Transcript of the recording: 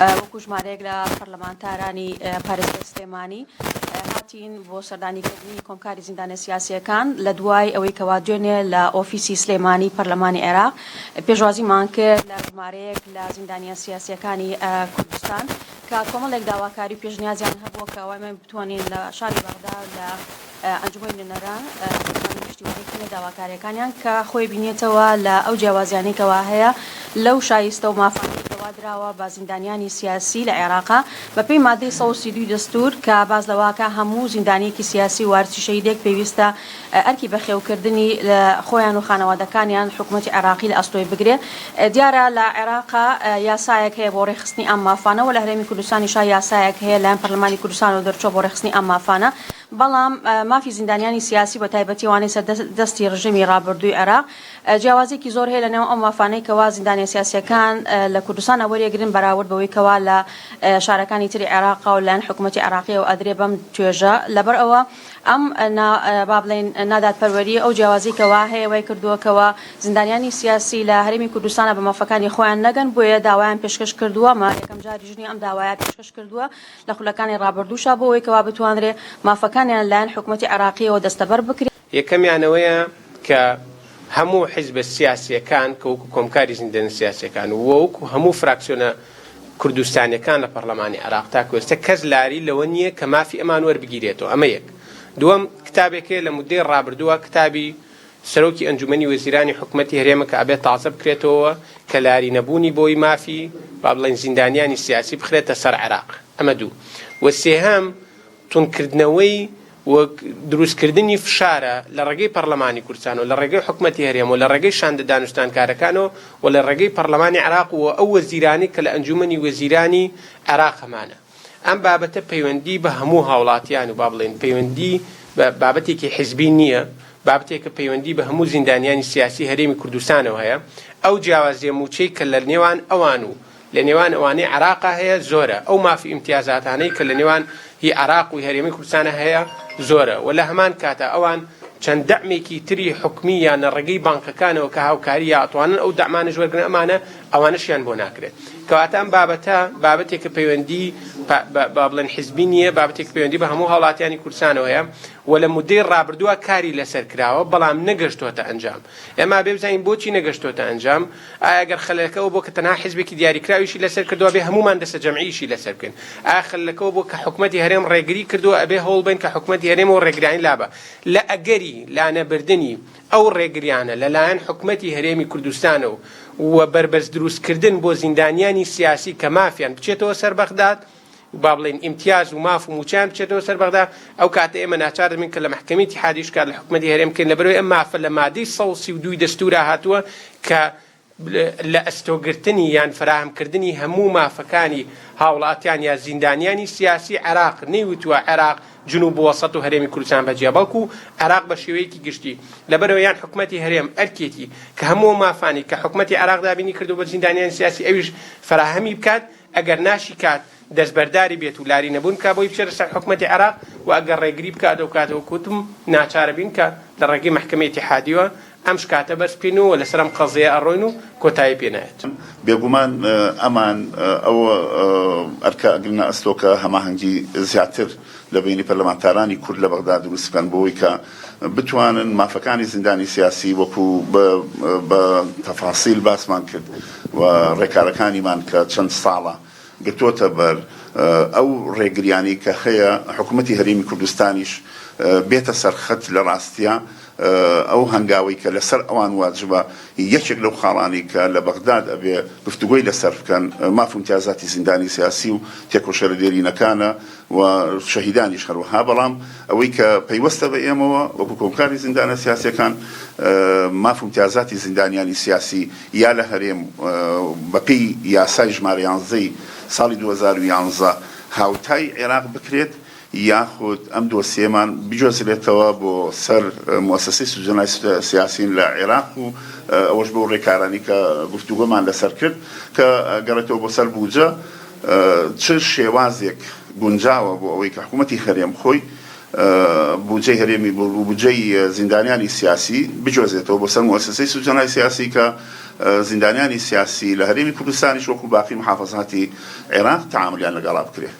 وەکو ژمارەیەک لە پەرلەمانتارانی پارێزگای سلێمانی هاتین بۆ سەردانیکردنی کۆمکاری زیندانە سیاسیەکان لە دوای ئەوەی کەوا دوێنێ لە ئۆفیسی سلێمانی پەرلەمانی عێراق پێشوازیمان کرد لە ژمارەیەک لە زیندانیە سیاسیەکانی کوردستان کە کۆمەڵێک داواکاری پێشنیازیان هەبووە کە ئەوەی بتوانین لە شاری بەغدا لە ئەنجومەی نوێنەران پشتیوانیکردنی داواکاریەکانیان کە خۆی بینێتەوە لە ئەو جیاوازیانەی کەوا هەیە لەو شایستە و مافانەی درراوە بە زیندانیانی سیاسی لە عێراقا بەپێی مادەی 132 دەستور کە باز لەواکە هەموو زیندانیەکی سیاسی وارچی شەیدێک پێویستە ئەرکی بەخێوکردنی خۆیان و خانەوادەکانیان حکوومەتی عێراقی لە ئەستۆی بگرێت. دیارە لە عێراقا یاسایەک هەیە بۆ ڕێخستنی ئەم مافانەوە لە هەرێمی کوردستانیشا یاسایەک هەیە لەلایەن پەرلەمانی کوردستان و دەرچۆ بۆ ڕێخستنی ئەم مافانە، بەڵام مافی زیندانیانی سیاسی بە تایبەتی وانەی سەر دەستی ڕژیمی ڕابردووی عێراق جیاوازێکی زۆر هەیە لە نێو ئەم مافانەی کەوا زیندانیە سیاسیەکان لە کوردستان وەریەگرن بەراورد بەوەی کەوا لە شارەکانی تری عێراقا و لەلایەن حکوومەتی عێراقی و ئەدرێ بەم توێژە. لەبەر ئەوە ئەم با بڵێن نادادپەروەری ئەو جیاوازی کەوا هەیە وای کردووەکەوە زیندانیانی سیاسی لە هەرێمی کوردستانە بە مافەکانی خۆیان نەگەن، بۆیە داوایان پێشکەش کردووە ما یەکەم جاری ژنی ئەم داوایە پێشکەش کردووە لە خولەکانی ڕابردووشا بۆ ئەوەی کەوا بتوانرێ مافەکانیان لەلایەن حکوومەتی عێراقیەوە دەستەبەر بکرێت. یەکەمیانەوەیە کە هەموو حیزبە سیاسیەکان کە وەکو کۆمکاری زیندانە سیاسیەکان و وەکو هەموو فراکسیۆنە کوردستانیەکان لە پەرلەمانی عێراق تا کوێستە کەس لاری لەوە نییە کە مافی ئەمان وەربگیرێتەوە. ئەمە یەک. دووەم کتابێکێ لە مودەی ڕابردووە کتابی سەرۆکی ئەنجومەنی وەزیرانی حکوومەتی هەرێمە کە ئەبێت تازە بکرێتەوە کە لاری نەبوونی بۆی مافی با بڵێن زیندانیانی سیاسی بخرێتە سەر عێراق. ئەمە دوو. و سێهەم تونکردنەوەی و دروستکردنی فشارە لە ڕێگەی پەرلەمانی کوردستان و لە ڕێگەی حکوومەتی هەرێم و لە ڕێگەی شاندە دانوستانکارەکانەوە و لە ڕێگەی پەرلەمانی عێراق و ئەو وەزیرانی کە لە ئەنجومەنی وەزیرانی عێراق هەمانە. ئەم بابەتە پەیوەندی بە هەموو هاوڵاتیان و با بڵێن پەیوەندی بە بابەتێکی حیزبی نییە، بابەتێکە پەیوەندی بە هەموو زیندانیانی سیاسی هەرێمی کوردستانەوە هەیە. ئەو جیاوازیە موچەی کە لە نێوان ئەوان و لە نێوان ئەوانەی عێراقا هەیە زۆرە، ئەو مافی ئیمتیازاتانەی کە لە نێوان هی عێراق و هەرێمی کوردستانە هەیە زۆرە، و لە هەمان کاتە ئەوان چەند دەعمێکی تری حکومی یان لە ڕێگەی بانکەکانەوە کە هاوکاری یا ئەتوانن ئەو دەعمانە وەرگن ئەمانە ئەوانەشیان بۆ ناکرێت. کەواتە ئەم بابەتە بابەتێکە پەیوەندی با بڵێن حیزبی نییە، بابەتێک پەیوەندی بە هەموو هاوڵاتیانی کوردستانەوە هەیە و لە مودەی ڕابردووە کاری لەسەر کراوە بەڵام نەگەشتۆتە ئەنجام. ئێمە بێ بزانین بۆچی نەگەشتۆتە ئەنجام. ئایا ئەگەر خەلەکەەوە بۆ کە تەنها حیزبێکی دیاریکراویشی لەسەر کردووە بێ هەمومان دەستە جەمعیشی لەسەر بکەن؟ ئایا خەلەکەەوە بۆ کە حکوومەتی هەرێم ڕێگری کردووە ئەبێ هەوڵ بین کە حکوومەتی هەرێمەوە ڕێگریانی لابە لە ئەگەری لانەبردنی ئەو ڕێگریانە لەلایەن حکوومەتی هەرێمی کوردستانە و بربەرز دروستکردن بۆ زیندانیانی سیاسی کە مافیان بچێتەوە سەر بەغداد با بڵێن ئیمتیاز و ماف و موچیان بچێتەوە سەر بەغداد، ئەو کاتە ئێمە ناچار دەبین کە لە محکەمەی اتحادیش کار لە حکوومەتی هەرێم بکەین لەبەرەوەی ئەم مافە لە مادەی 132 دەستورە هاتووە کە لە ئەستۆگرتنی یان فراهەمکردنی هەموو مافەکانی هاوڵاتیان یا زیندانیانی سیاسی عێراق نەیوتووە عێراق جنوب وەسەط و هەرێمی کوردستان بەجێ، بەڵکو عێراق بە شێوەیەکی گشتی لەبەرەوە یان حکوومەتی هەرێم ئەرکێتی کە هەموو مافانی کە حکوومەتی عێراق دابینی کردو بە زیندانیان سیاسی ئەویش فراهەمی بکات، ئەگەر ناشی کات دەستبەرداری بێت و لاری نەبوون کا بۆی بچێتە سەر حکوومەتی عێراق و ئەگەر ڕێگری بکات و کاتەوە کوتم ناچارە بین کە لە ڕێگەی محکەمەی اتحادیەوە ئەم شکاتە بەرزبکەینەوە لەسەر ئەم قەزەیە ئەڕۆین و کۆتایی پێنایەت. بێگومان ئەمان ئەوە ئەرکە ئەگرنە ئەستۆکە هەماهەنگی زیاتر لە بینی پەرلەمانتارانی کورد لە بەغداد دروست بکەن بۆەوەی کە بتوانن مافەکانی زیندانی سیاسی وەکو بە تەفاسیل باسمان کرد و ڕێکارەکانیمان کە چەند ساڵە گرتوۆتە بەر ئەو ڕێگریانی کە هەیە حکوومەتی هەرێمی کوردستانیش بێتە سەرخەت لە ڕاستیە ئەو هەنگاوی کە لەسەر ئەوان واجبە یەکێک لەو خاڵانی کە لە بەغداد ئەبێ گفتوگۆی لەسەر بکەن ماف و امتیازاتی زیندانی سیاسی و تێکۆشەرە دێرینەکانە و شەهیدانیش هەروەها، بەڵام ئەوەی کە پەیوەستە بە ئێمەوە وەکو کۆمکاری زیندانە سیاسیەکان ماف و امتیازاتی زیندانیانی سیاسی یا لە هەرێم بەپێی یاسای ژمارە 11 ساڵی 2011 هاوتای عێراق بکرێت یاخود ئەم دۆسیەمان بجۆزرێتەوە بۆ سەر مؤسسەی سوژنای سیاسین لە عێراق و ئەوەش بۆ ڕێکارانی کە گفتوگۆمان لەسەر کرد کە گەڕێتەوە بۆ سەر بوجە چ شێوازێک گونجاوە بۆ ئەوەی کە حکوومەتی هەرێم خۆی بودجەی هەرێمی بودجەی زیندانیانی سیاسی بجۆزێتەوە بۆ سەر موەسسەی سوودجەنای سیاسی کە زیندانیانی سیاسی لە هەرێمی کوردستانیش وەکو باقی محافەزاتی عێراق تەعاملیان لەگەڵا بکرێت.